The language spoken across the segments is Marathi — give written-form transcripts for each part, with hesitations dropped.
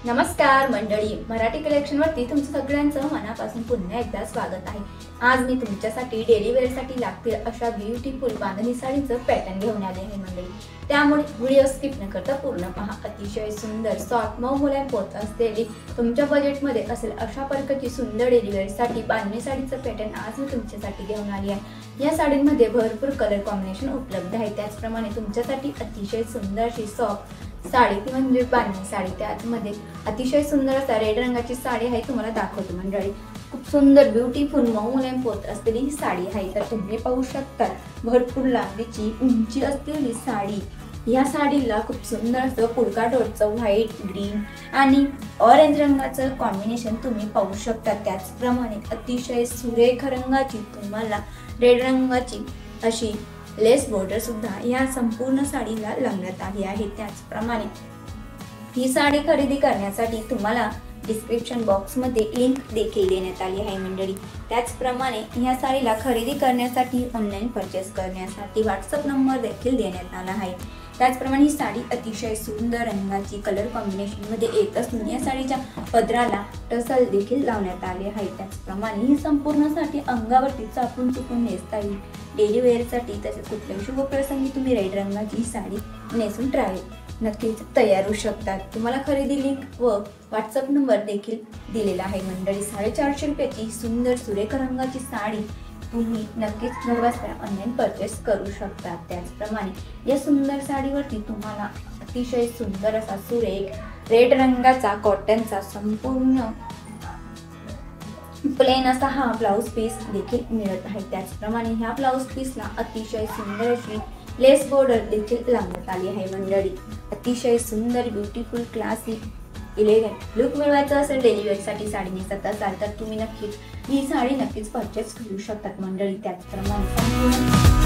नमस्कार मंडळी, मराठी कलेक्शन वरती तुमचं सगळ्यांचं मनापासून पुन्हा एकदा स्वागत आहे। आज मी तुमच्यासाठी डेली वेअर साठी लागतील अशा ब्युटीफुल बांधणी साडीचं पॅटर्न घेऊन आले आहे मंडळी। त्यामुळे व्हिडिओ स्किप न करता पूर्ण पहा। अतिशय सुंदर सॉफ्ट मऊ मुलायम पोत असलेली तुमच्या बजेट मध्ये असेल अशा प्रकारची सुंदर डेली वेअर साठी बांधणी साडीचं पॅटर्न आज मी तुमच्यासाठी घेऊन आली आहे। या साडीमध्ये भरपूर कलर कॉम्बिनेशन उपलब्ध आहे। त्याचप्रमाणे तुमच्यासाठी अतिशय सुंदर अशी सॉफ्ट साडी ती म्हणजे बांधणी साडी, त्यामध्ये अतिशय सुंदर असा रेड रंगाची साडी आहे, तुम्हाला दाखवतो मंडळी। खूप सुंदर ब्युटीफुल मऊ मुलायम पोत असलेली ही साडी आहे। तर तुम्ही पाहू शकता भरपूर लांबीची उंची असलेली साडी। या साडीला खूप सुंदर असं पुलका डॉटचं व्हाईट, ग्रीन आणि ऑरेंज रंगाचं कॉम्बिनेशन तुम्ही पाहू शकता। त्याचप्रमाणे अतिशय सुरेख रंगाची तुम्हाला रेड रंगाची अशी लेस बॉर्डर सुद्धा या संपूर्ण साडीला लावण्यात आली आहे। त्याचप्रमाणे ही साडी खरेदी करण्यासाठी तुम्हाला डिस्क्रिप्शन बॉक्स मध्ये लिंक देखील देण्यात आली आहे मंडळी। त्याचप्रमाणे या साडीला खरेदी करण्यासाठी ऑनलाइन परचेस करण्यासाठी व्हॉट्सअप नंबर देखील देण्यात आला आहे। त्याचप्रमाणे ही साडी अतिशय सुंदर रंगाची कलर कॉम्बिनेशन मध्ये येत असून या साडीच्या पदराला टसल देखील लावण्यात आले आहे। त्याचप्रमाणे ही संपूर्ण साडी अंगावरती चापून चुकून नेसता येईल डेली वेअर साठी। तसेच कुठल्याही शुभ प्रसंगी तुम्ही रेड रंगाची साडी नेसून ट्राय नक्कीच तयार होऊ शकतात। तुम्हाला खरेदी लिंक व व्हॉट्सअप नंबर देखील दिलेला आहे मंडळी। 450 रुपयाची सुंदर सुरेख रंगाची साडी तुम्ही नक्कीच घर बसल्या ऑनलाइन परचेस करू शकता। त्याचप्रमाणे या सुंदर साडीवरती तुम्हाला अतिशय सुंदर असा सुरेख रेड रंगाचा कॉटनचा संपूर्ण प्लेन असा हा ब्लाउज पीस देखील मिळत आहे। त्याचप्रमाणे ह्या ब्लाउज पीसला अतिशय सुंदर अशी लेस बॉर्डर देखील लावण्यात आली आहे मंडळी। अतिशय सुंदर ब्युटीफुल क्लासिक इलेगंट लुक मिळवायचा असेल डेली वेअर साठी साडी नेसत असाल तर तुम्ही नक्कीच ही साडी नक्कीच परचेस करू शकतात मंडळी। त्याचप्रमाणे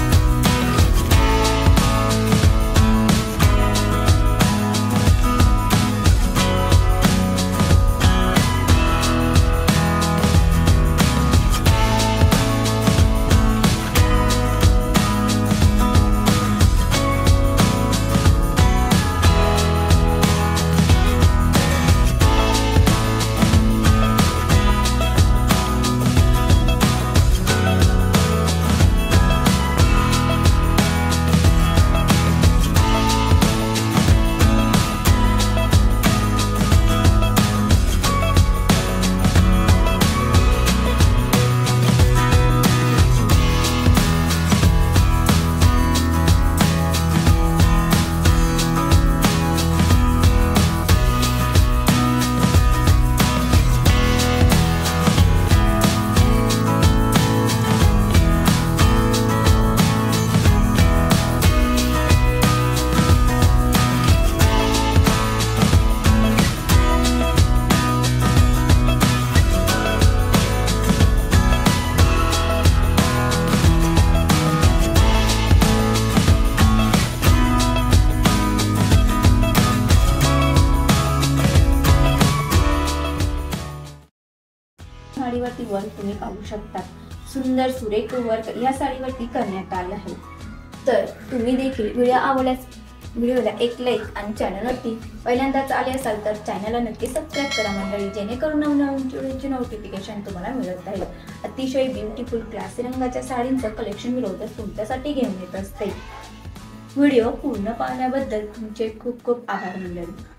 साडीवरती वर्क तुम्ही पाहू शकता। सुंदर सुरेख वर्क या साडीवरती करण्यात आले आहे। तर तुम्ही देखील व्हिडिओ आवडल्यास व्हिडिओला एक लाईक आणि चॅनलवरती पहिल्यांदाच आले असाल तर चॅनलला नक्की सबस्क्राईब करा मंडळी, जेणेकरून नवनवीन व्हिडिओचे नोटिफिकेशन तुम्हाला मिळत राहील। अतिशय ब्युटीफुल क्लासी रंगाच्या साडींचं कलेक्शन मी रोजच तुमच्यासाठी घेऊन येत असते। व्हिडिओ पूर्ण पाहण्याबद्दल तुमचे खूप खूप आभार मंडळी।